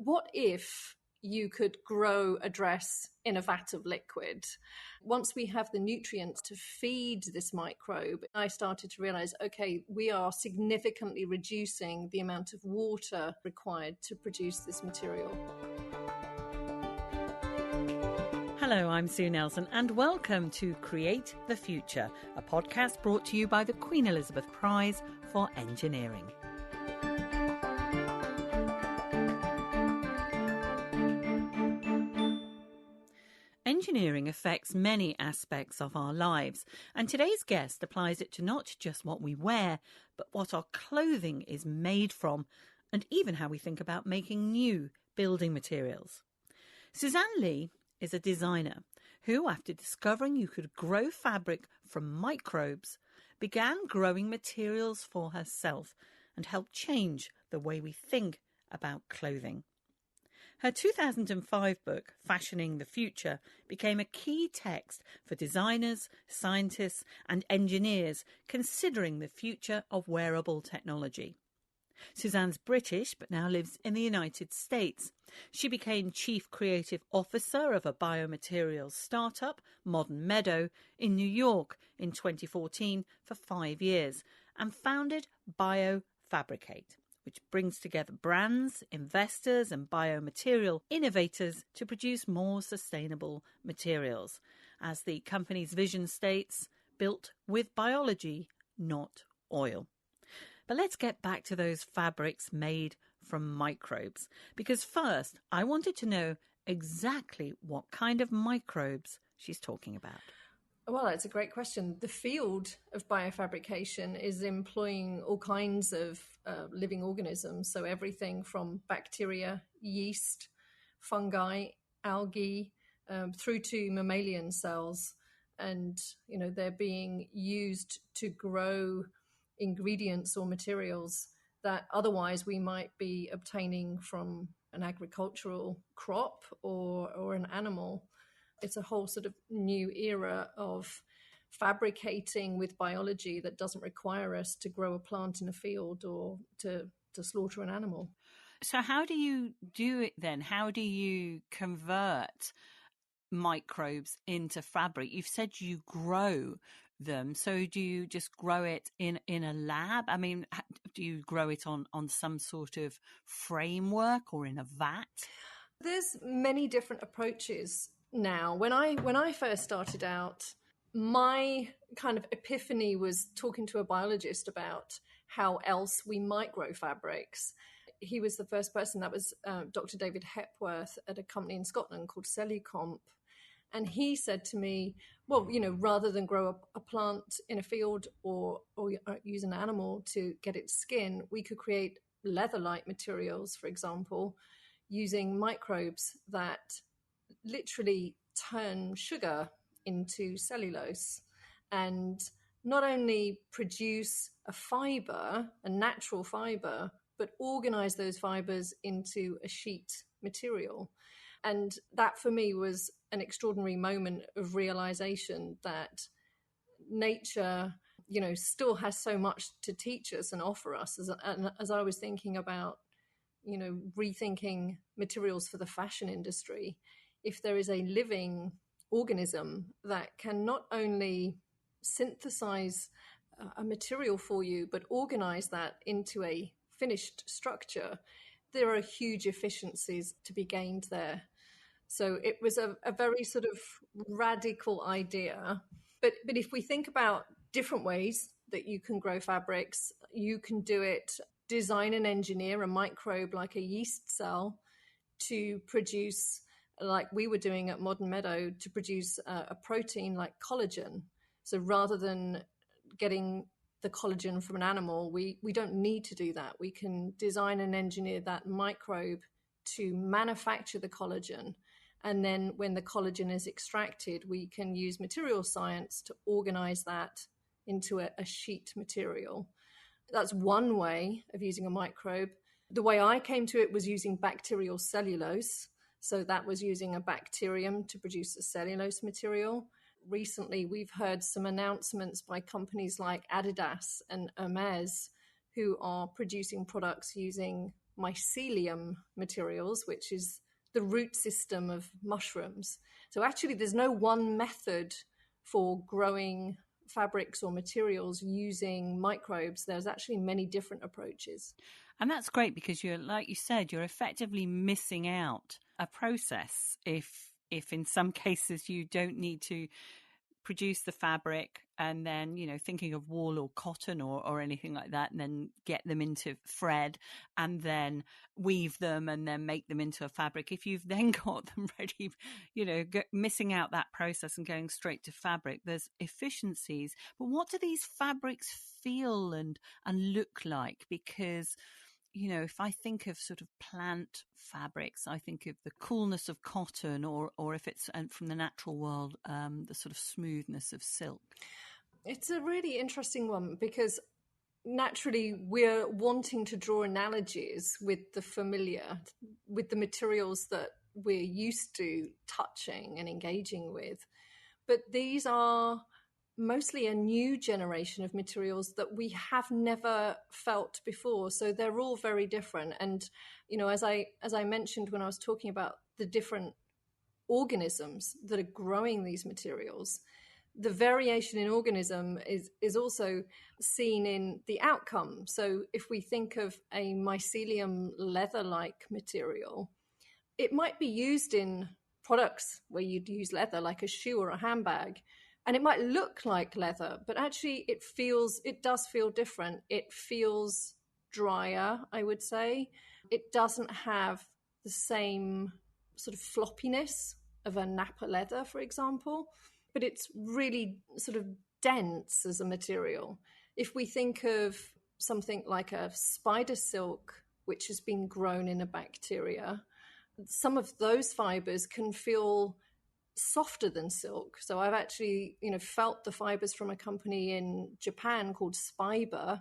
what if you could grow a dress in a vat of liquid? Once we have the nutrients to feed this microbe, I started to realize, okay, we are significantly reducing the amount of water required to produce this material. Hello, I'm Sue Nelson and welcome to Create the Future, a podcast brought to you by the Queen Elizabeth Prize for Engineering. Engineering affects many aspects of our lives, and today's guest applies it to not just what we wear, but what our clothing is made from, and even how we think about making new building materials. Suzanne Lee is a designer who, after discovering you could grow fabric from microbes, began growing materials for herself and helped change the way we think about clothing. Her 2005 book, Fashioning the Future, became a key text for designers, scientists and engineers considering the future of wearable technology. Suzanne's British, but now lives in the United States. She became Chief Creative Officer of a biomaterials startup, Modern Meadow, in New York in 2014 for 5 years and founded Biofabricate, which brings together brands, investors and biomaterial innovators to produce more sustainable materials. As the company's vision states, built with biology, not oil. But let's get back to those fabrics made from microbes, because first I wanted to know exactly what kind of microbes she's talking about. Well, that's a great question. The field of biofabrication is employing all kinds of living organisms. So everything from bacteria, yeast, fungi, algae, through to mammalian cells. And, they're being used to grow ingredients or materials that otherwise we might be obtaining from an agricultural crop or an animal. It's a whole sort of new era of fabricating with biology that doesn't require us to grow a plant in a field or to slaughter an animal. So how do you do it then? How do you convert microbes into fabric? You've said you grow them. So do you just grow it in a lab? I mean, do you grow it on some sort of framework or in a vat? There's many different approaches now. When I first started out, my kind of epiphany was talking to a biologist about how else we might grow fabrics. He was the first person, that was Dr. David Hepworth at a company in Scotland called Cellulose. And he said to me, well, rather than grow a plant in a field or use an animal to get its skin, we could create leather-like materials, for example, using microbes that literally turn sugar into cellulose and not only produce a fiber, a natural fiber, but organize those fibers into a sheet material. And that for me was an extraordinary moment of realization that nature, still has so much to teach us and offer us. As I was thinking about, rethinking materials for the fashion industry, if there is a living organism that can not only synthesize a material for you, but organize that into a finished structure, there are huge efficiencies to be gained there. So it was a very sort of radical idea. But if we think about different ways that you can grow fabrics, you can do it, design and engineer a microbe like a yeast cell to produce, like we were doing at Modern Meadow, to produce a protein like collagen. So rather than getting the collagen from an animal, we don't need to do that. We can design and engineer that microbe to manufacture the collagen. And then when the collagen is extracted, we can use material science to organize that into a sheet material. That's one way of using a microbe. The way I came to it was using bacterial cellulose. So that was using a bacterium to produce a cellulose material. Recently, we've heard some announcements by companies like Adidas and Hermes who are producing products using mycelium materials, which is the root system of mushrooms. So actually, there's no one method for growing fabrics or materials using microbes. There's actually many different approaches. And that's great because you're, like you said, you're effectively missing out a process if in some cases you don't need to produce the fabric and then, thinking of wool or cotton or anything like that, and then get them into thread and then weave them and then make them into a fabric. If you've then got them ready, missing out that process and going straight to fabric, there's efficiencies. But what do these fabrics feel and look like? Because if I think of sort of plant fabrics, I think of the coolness of cotton, or if it's from the natural world, the sort of smoothness of silk. It's a really interesting one because naturally we're wanting to draw analogies with the familiar, with the materials that we're used to touching and engaging with. But these are mostly a new generation of materials that we have never felt before. So they're all very different. And, as I mentioned when I was talking about the different organisms that are growing these materials, the variation in organism is also seen in the outcome. So if we think of a mycelium leather-like material, it might be used in products where you'd use leather, like a shoe or a handbag, and it might look like leather, but actually it does feel different. It feels drier, I would say. It doesn't have the same sort of floppiness of a nappa leather, for example, but it's really sort of dense as a material. If we think of something like a spider silk, which has been grown in a bacteria, some of those fibers can feel softer than silk. So I've actually, felt the fibers from a company in Japan called Spiber,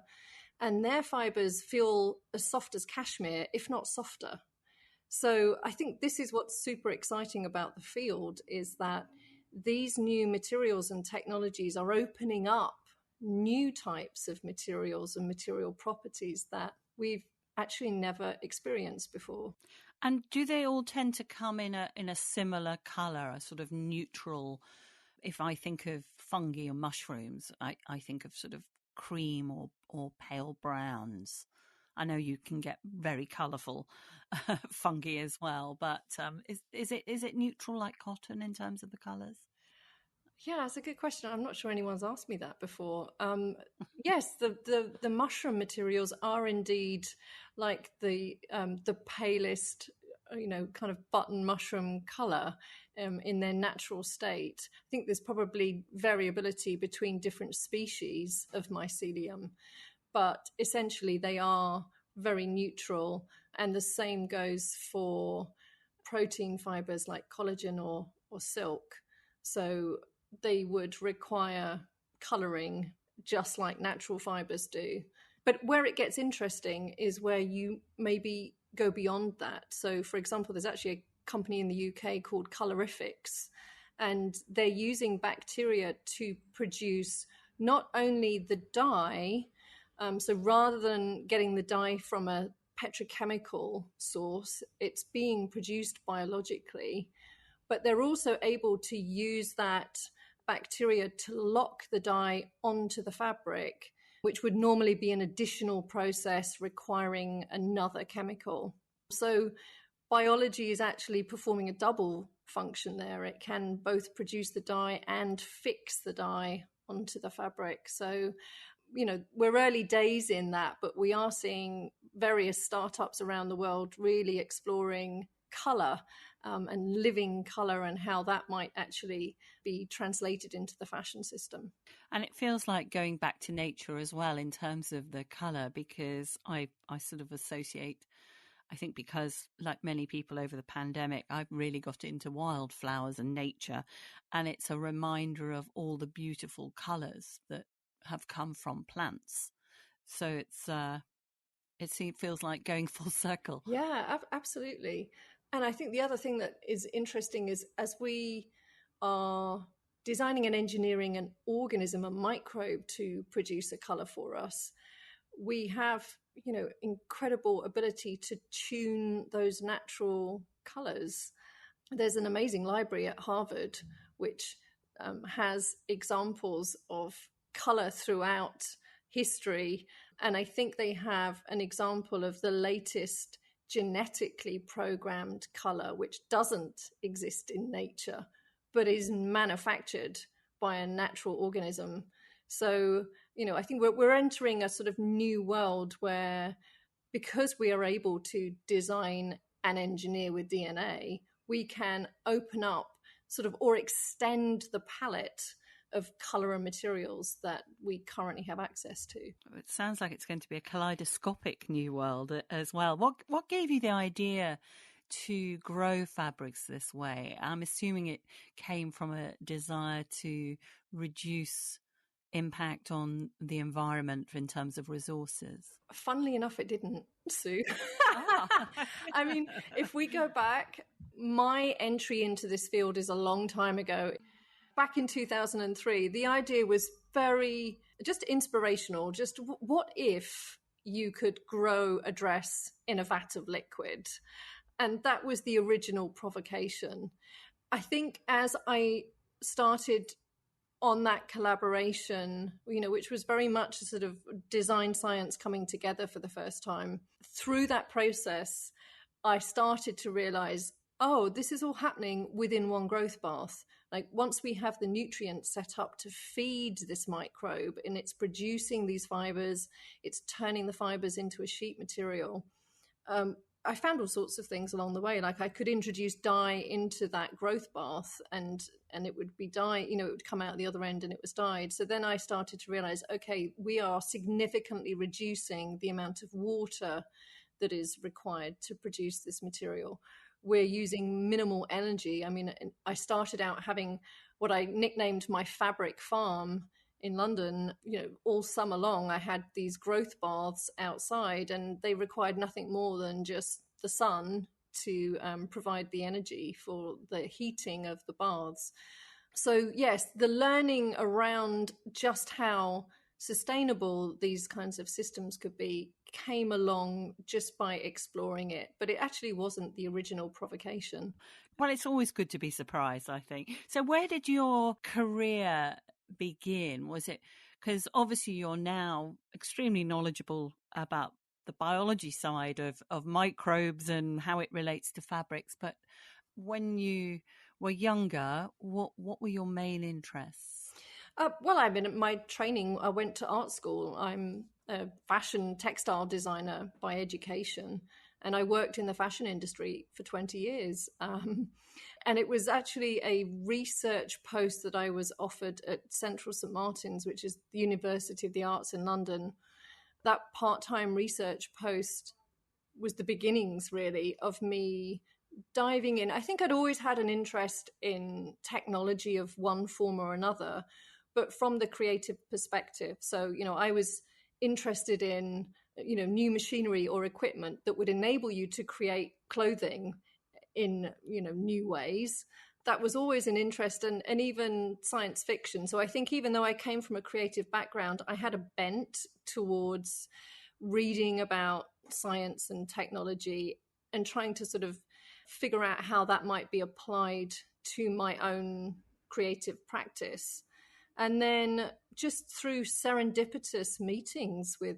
and their fibers feel as soft as cashmere, if not softer. So I think this is what's super exciting about the field, is that these new materials and technologies are opening up new types of materials and material properties that we've actually never experienced before. And do they all tend to come in a similar colour, a sort of neutral? If I think of fungi or mushrooms, I think of sort of cream or pale browns. I know you can get very colourful fungi as well, but is it neutral like cotton in terms of the colours? Yeah, it's a good question. I'm not sure anyone's asked me that before. Yes, the mushroom materials are indeed like the palest, kind of button mushroom color in their natural state. I think there's probably variability between different species of mycelium, but essentially they are very neutral. And the same goes for protein fibers like collagen or silk. So they would require colouring just like natural fibers do. But where it gets interesting is where you maybe go beyond that. So, for example, there's actually a company in the UK called Colorifics, and they're using bacteria to produce not only the dye, so rather than getting the dye from a petrochemical source, it's being produced biologically, but they're also able to use that bacteria to lock the dye onto the fabric, which would normally be an additional process requiring another chemical. So biology is actually performing a double function there. It can both produce the dye and fix the dye onto the fabric. So, we're early days in that, but we are seeing various startups around the world really exploring color and living color and how that might actually be translated into the fashion system. And it feels like going back to nature as well in terms of the colour, because I sort of associate, I think because like many people over the pandemic, I've really got into wildflowers and nature, and it's a reminder of all the beautiful colours that have come from plants. So it feels like going full circle. Yeah, absolutely. And I think the other thing that is interesting is as we are designing and engineering an organism, a microbe, to produce a color for us, we have incredible ability to tune those natural colors. There's an amazing library at Harvard which has examples of color throughout history. And I think they have an example of the latest genetically programmed color, which doesn't exist in nature, but is manufactured by a natural organism. So, I think we're entering a sort of new world where, because we are able to design and engineer with DNA, we can open up sort of or extend the palette of color and materials that we currently have access to. It sounds like it's going to be a kaleidoscopic new world as well. What gave you the idea to grow fabrics this way? I'm assuming it came from a desire to reduce impact on the environment in terms of resources. Funnily enough, it didn't, Sue. Ah. I mean, if we go back, my entry into this field is a long time ago. Back in 2003, the idea was very just inspirational. Just what if you could grow a dress in a vat of liquid? And that was the original provocation. I think as I started on that collaboration, which was very much a sort of design science coming together for the first time, through that process, I started to realize, oh, this is all happening within one growth bath. Like, once we have the nutrients set up to feed this microbe and it's producing these fibers, it's turning the fibers into a sheet material. I found all sorts of things along the way. Like, I could introduce dye into that growth bath and it would be dye, it would come out the other end and it was dyed. So then I started to realize, okay, we are significantly reducing the amount of water that is required to produce this material. We're using minimal energy. I mean, I started out having what I nicknamed my fabric farm in London. All summer long, I had these growth baths outside, and they required nothing more than just the sun to provide the energy for the heating of the baths. So yes, the learning around just how sustainable these kinds of systems could be came along just by exploring it, but it actually wasn't the original provocation. Well, it's always good to be surprised, I think. So where did your career begin? Was it because obviously you're now extremely knowledgeable about the biology side of microbes and how it relates to fabrics, but when you were younger, what were your main interests? Well, I mean, my training, I went to art school. I'm a fashion textile designer by education, and I worked in the fashion industry for 20 years. And it was actually a research post that I was offered at Central St Martin's, which is the University of the Arts in London. That part-time research post was the beginnings, really, of me diving in. I think I'd always had an interest in technology of one form or another, but from the creative perspective. So, I was interested in, new machinery or equipment that would enable you to create clothing in, new ways. That was always an interest, and even science fiction. So I think even though I came from a creative background, I had a bent towards reading about science and technology and trying to sort of figure out how that might be applied to my own creative practice. And then just through serendipitous meetings with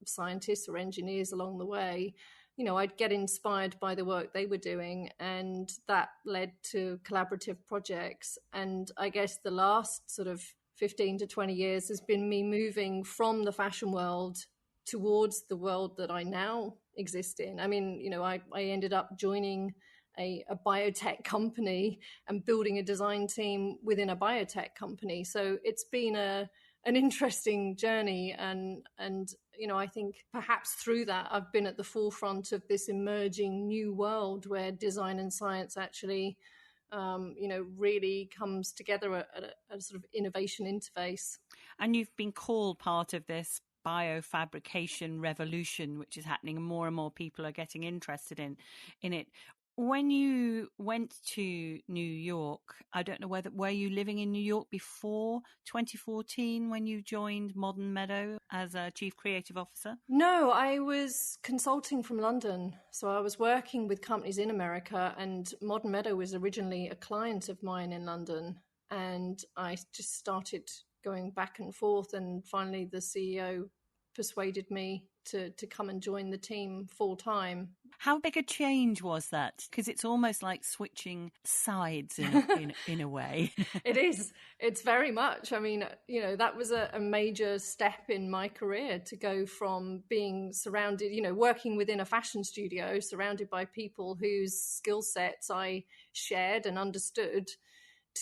scientists or engineers along the way, I'd get inspired by the work they were doing, and that led to collaborative projects. And I guess the last sort of 15 to 20 years has been me moving from the fashion world towards the world that I now exist in. I mean, I ended up joining a biotech company and building a design team within a biotech company. So it's been an interesting journey, and I think perhaps through that I've been at the forefront of this emerging new world where design and science actually really comes together at a sort of innovation interface. And you've been called part of this biofabrication revolution, which is happening, and more people are getting interested in it. When you went to New York, I don't know were you living in New York before 2014 when you joined Modern Meadow as a Chief Creative Officer? No, I was consulting from London. So I was working with companies in America, and Modern Meadow was originally a client of mine in London. And I just started going back and forth, and finally the CEO persuaded me to come and join the team full time. How big a change was that? Because it's almost like switching sides in a way. It is. It's very much. I mean, that was a major step in my career, to go from being surrounded, working within a fashion studio, surrounded by people whose skill sets I shared and understood,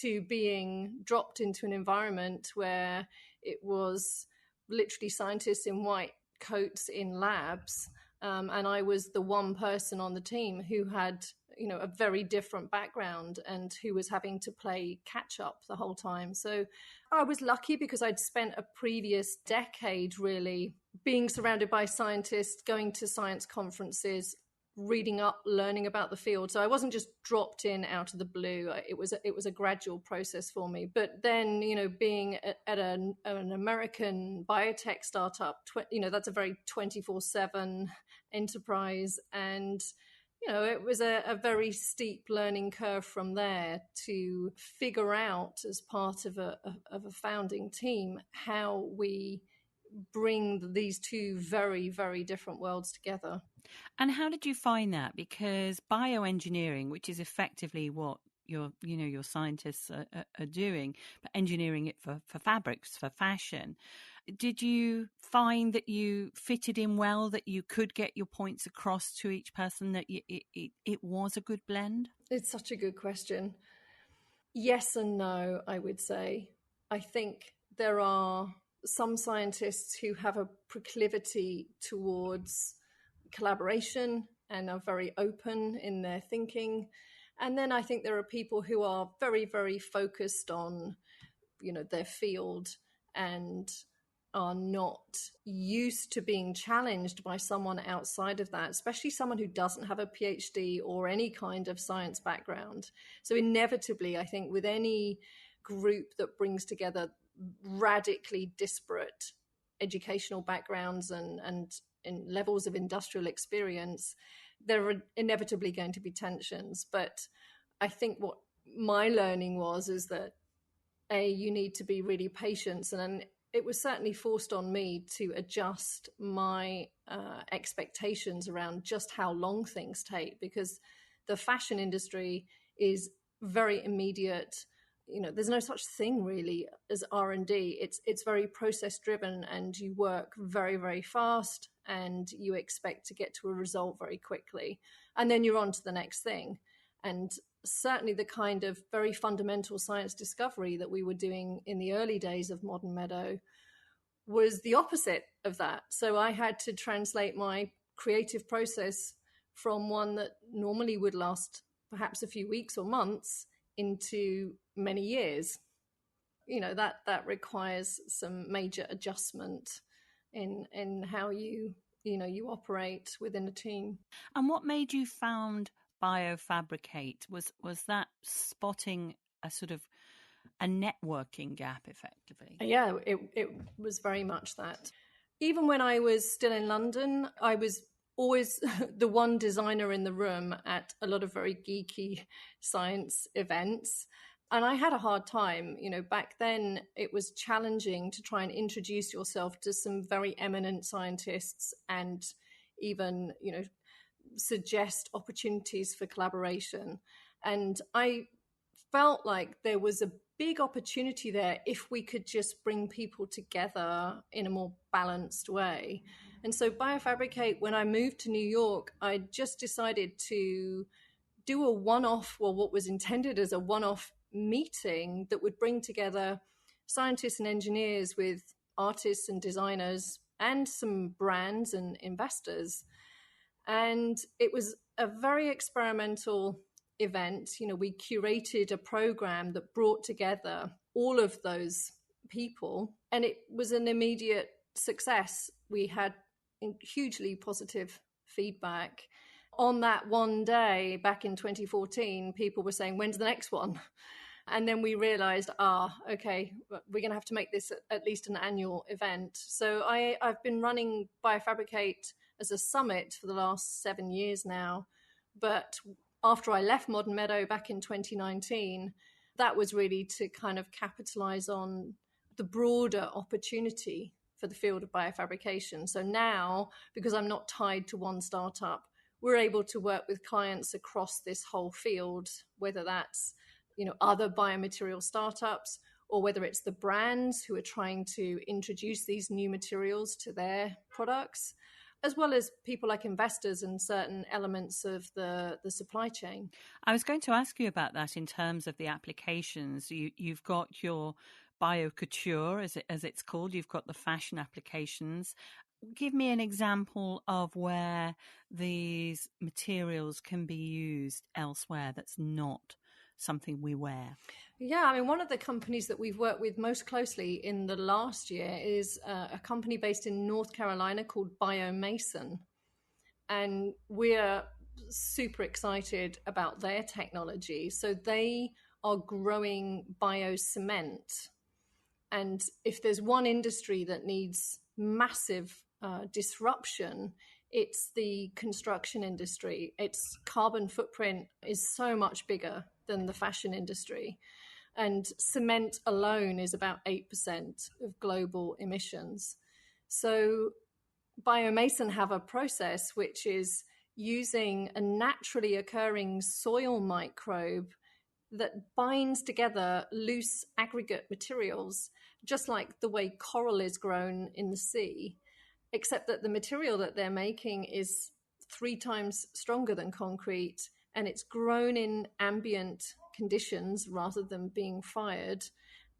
to being dropped into an environment where it was literally scientists in white coats in labs. And I was the one person on the team who had, a very different background, and who was having to play catch up the whole time. So I was lucky, because I'd spent a previous decade really being surrounded by scientists, going to science conferences, reading up, learning about the field. So I wasn't just dropped in out of the blue. It was a gradual process for me. But then, being at an American biotech startup, that's a very 24/7 enterprise. And, it was a very steep learning curve from there, to figure out, as part of a founding team, how we bring these two very, very different worlds together. And how did you find that? Because bioengineering, which is effectively what your scientists are doing, but engineering it for fabrics, for fashion. Did you find that you fitted in well, that you could get your points across to each person, that it was a good blend? It's such a good question. Yes and no, I would say. I think there are some scientists who have a proclivity towards collaboration and are very open in their thinking. And then I think there are people who are very, very focused on, their field, and are not used to being challenged by someone outside of that, especially someone who doesn't have a PhD or any kind of science background. So inevitably, I think with any group that brings together radically disparate educational backgrounds and levels of industrial experience, there are inevitably going to be tensions. But I think what my learning is that you need to be really patient, and it was certainly forced on me to adjust my expectations around just how long things take, because the fashion industry is very immediate. There's no such thing really as R&D. It's very process driven, and you work very, very fast, and you expect to get to a result very quickly, and then you're on to the next thing. And certainly the kind of very fundamental science discovery that we were doing in the early days of Modern Meadow was the opposite of that. So I had to translate my creative process from one that normally would last perhaps a few weeks or months into many years. That requires some major adjustment in how you operate within a team. And what made you found Biofabricate? Was that spotting a sort of a networking gap, effectively? Yeah, it was very much that. Even when I was still in London, I was always the one designer in the room at a lot of very geeky science events. And I had a hard time. Back then it was challenging to try and introduce yourself to some very eminent scientists, and even, suggest opportunities for collaboration. And I felt like there was a big opportunity there if we could just bring people together in a more balanced way. And so Biofabricate, when I moved to New York, I just decided to do a one-off, or what was intended as a one-off meeting that would bring together scientists and engineers with artists and designers and some brands and investors. And it was a very experimental event. We curated a program that brought together all of those people, and it was an immediate success. We had hugely positive feedback. On that one day back in 2014, people were saying, when's the next one? And then we realized, okay, we're going to have to make this at least an annual event. So I've been running Biofabricate as a summit for the last 7 years now. But after I left Modern Meadow back in 2019, that was really to kind of capitalize on the broader opportunity for the field of biofabrication. So now, because I'm not tied to one startup, we're able to work with clients across this whole field, whether that's other biomaterial startups, or whether it's the brands who are trying to introduce these new materials to their products, as well as people like investors and certain elements of the supply chain. I was going to ask you about that in terms of the applications. You've got your Couture, as it's called. You've got the fashion applications. Give me an example of where these materials can be used elsewhere that's not something we wear. Yeah, I mean, one of the companies that we've worked with most closely in the last year is a company based in North Carolina called Biomason. And we're super excited about their technology. So they are growing biocement. And if there's one industry that needs massive disruption, it's the construction industry. Its carbon footprint is so much bigger than the fashion industry. And cement alone is about 8% of global emissions. So Biomason have a process which is using a naturally occurring soil microbe that binds together loose aggregate materials, just like the way coral is grown in the sea, except that the material that they're making is 3 times stronger than concrete, and it's grown in ambient conditions rather than being fired,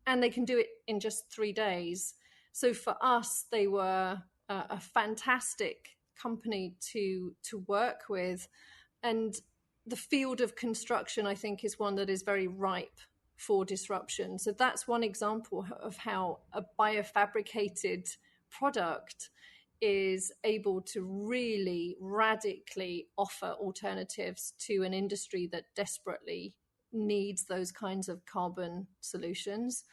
and they can do it in just 3 days. So for us, they were a fantastic company to work with, and the field of construction, I think, is one that is very ripe for disruption. So that's one example of how a biofabricated product is able to really radically offer alternatives to an industry that desperately needs those kinds of carbon solutions.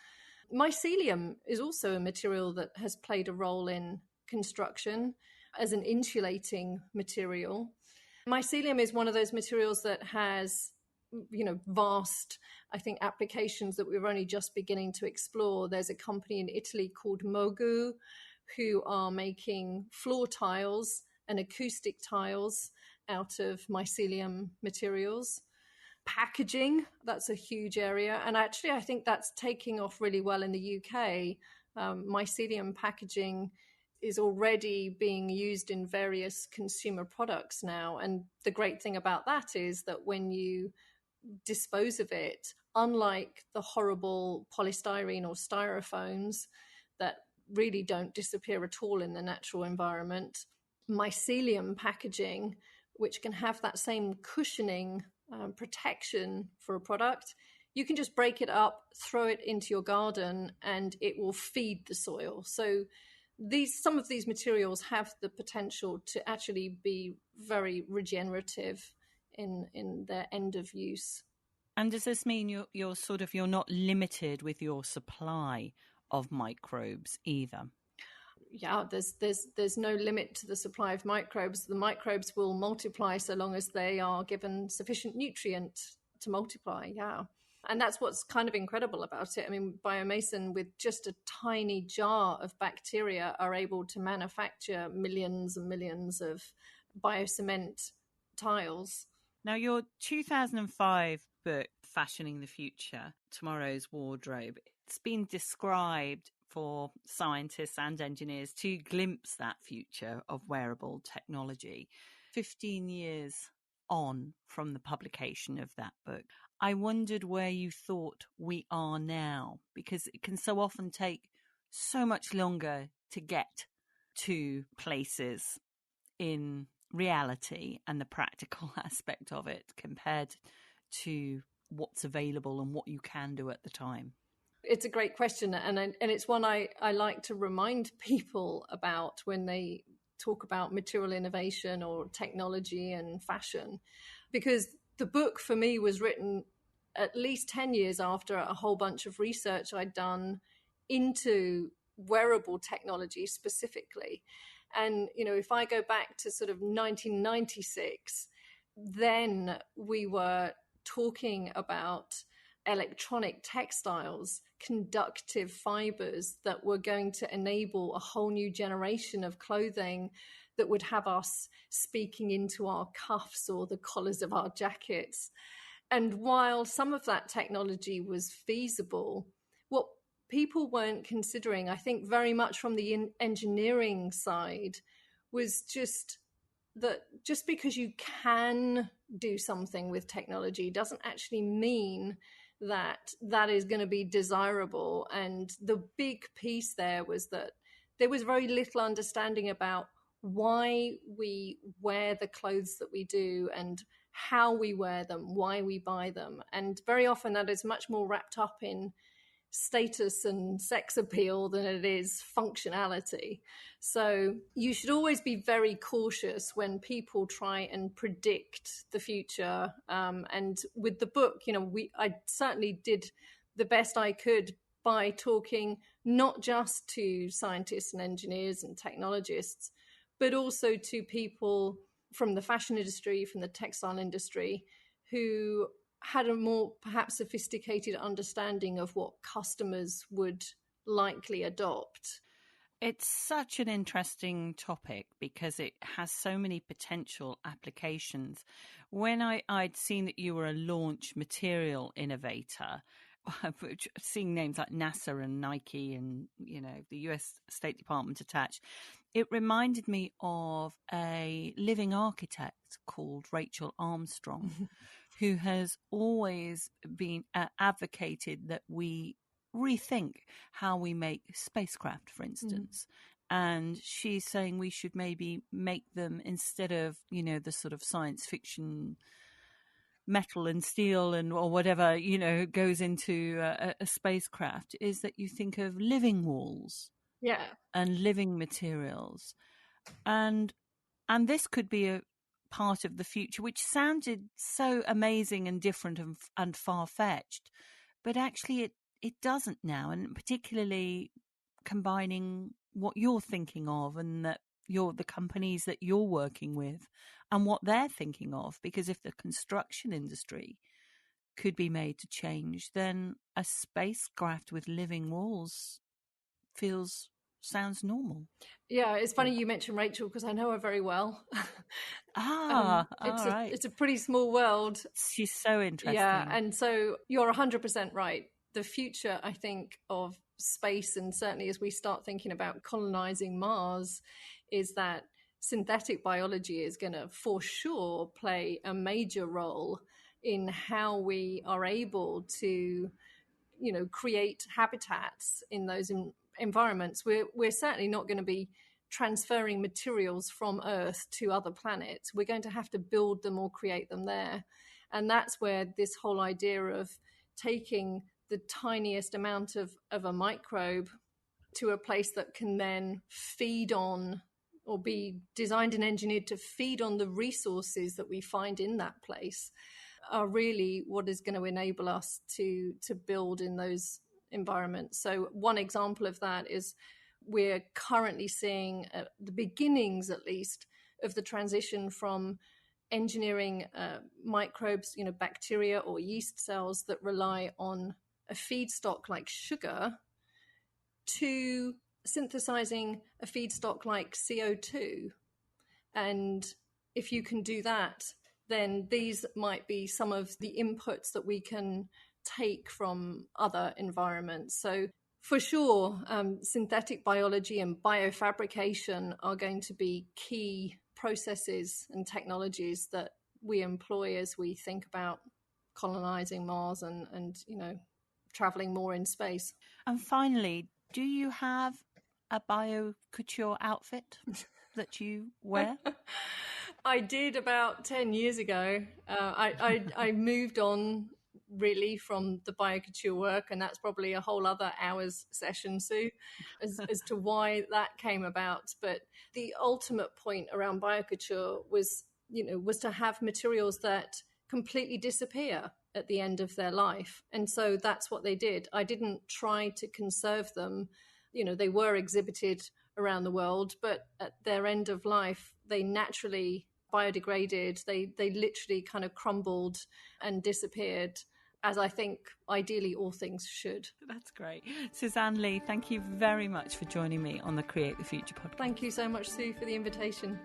Mycelium is also a material that has played a role in construction as an insulating material. Mycelium is one of those materials that has, vast, I think, applications that we're only just beginning to explore. There's a company in Italy called Mogu who are making floor tiles and acoustic tiles out of mycelium materials. Packaging, that's a huge area. And actually, I think that's taking off really well in the UK. Mycelium packaging is already being used in various consumer products now. And the great thing about that is that when you dispose of it, unlike the horrible polystyrene or styrophones that really don't disappear at all in the natural environment, mycelium packaging, which can have that same cushioning protection for a product, you can just break it up, throw it into your garden, and it will feed the soil. So some of these materials have the potential to actually be very regenerative in their end of use. And does this mean you're not limited with your supply of microbes either? Yeah, there's no limit to the supply of microbes. The microbes will multiply so long as they are given sufficient nutrient to multiply. Yeah. And that's what's kind of incredible about it. I mean, Biomason, with just a tiny jar of bacteria, are able to manufacture millions and millions of biocement tiles. Now, your 2005 book, Fashioning the Future, Tomorrow's Wardrobe, it's been described for scientists and engineers to glimpse that future of wearable technology. 15 years on from the publication of that book, I wondered where you thought we are now, because it can so often take so much longer to get to places in reality and the practical aspect of it compared to what's available and what you can do at the time. It's a great question, and it's one I like to remind people about when they talk about material innovation or technology and fashion, because the book for me was written at least 10 years after a whole bunch of research I'd done into wearable technology specifically. And, if I go back to sort of 1996, then we were talking about electronic textiles, conductive fibers that were going to enable a whole new generation of clothing that would have us speaking into our cuffs or the collars of our jackets. And while some of that technology was feasible, what people weren't considering, I think very much from the engineering side, was just that just because you can do something with technology doesn't actually mean that that is going to be desirable. And the big piece there was that there was very little understanding about why we wear the clothes that we do and how we wear them, why we buy them. And very often that is much more wrapped up in status and sex appeal than it is functionality. So you should always be very cautious when people try and predict the future. And with the book, I certainly did the best I could by talking not just to scientists and engineers and technologists, but also to people from the fashion industry, from the textile industry, who had a more perhaps sophisticated understanding of what customers would likely adopt. It's such an interesting topic because it has so many potential applications. When I'd seen that you were a launch material innovator, seeing names like NASA and Nike and, the US State Department attached, it reminded me of a living architect called Rachel Armstrong, who has always been advocated that we rethink how we make spacecraft, for instance. And she's saying we should maybe make them, instead of, the sort of science fiction metal and steel and or whatever, goes into a spacecraft, is that you think of living walls and living materials. And this could be a part of the future, which sounded so amazing and different and far-fetched, but actually it doesn't now, and particularly combining what you're thinking of and that the companies that you're working with and what they're thinking of. Because if the construction industry could be made to change, then a spacecraft with living walls sounds normal. Yeah, it's funny you mentioned Rachel because I know her very well. All right. It's a pretty small world. She's so interesting. Yeah, and so you're 100% right. The future, I think, of space, and certainly as we start thinking about colonizing Mars, is that synthetic biology is going to for sure play a major role in how we are able to, create habitats in those environments. We're certainly not going to be transferring materials from Earth to other planets. We're going to have to build them or create them there. And that's where this whole idea of taking the tiniest amount of a microbe to a place that can then feed on or be designed and engineered to feed on the resources that we find in that place are really what is going to enable us to build in those environments. So one example of that is we're currently seeing the beginnings, at least, of the transition from engineering microbes, bacteria or yeast cells that rely on a feedstock like sugar, to synthesizing a feedstock like CO2. And if you can do that, then these might be some of the inputs that we can take from other environments. So for sure, synthetic biology and biofabrication are going to be key processes and technologies that we employ as we think about colonizing Mars and traveling more in space. And finally, do you have a Couture outfit that you wear? I did about 10 years ago. I moved on really from the Biocouture work, and that's probably a whole other hour's session, Sue, as to why that came about. But the ultimate point around Biocouture was, was to have materials that completely disappear at the end of their life. And so that's what they did. I didn't try to conserve them. They were exhibited around the world, but at their end of life, they naturally biodegraded. They literally kind of crumbled and disappeared, as I think ideally all things should. That's great. Suzanne Lee, thank you very much for joining me on the Create the Future podcast. Thank you so much, Sue, for the invitation.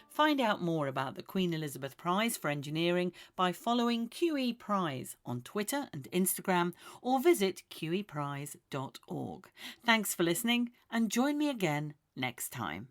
Find out more about the Queen Elizabeth Prize for Engineering by following QE Prize on Twitter and Instagram, or visit qeprize.org. Thanks for listening, and join me again next time.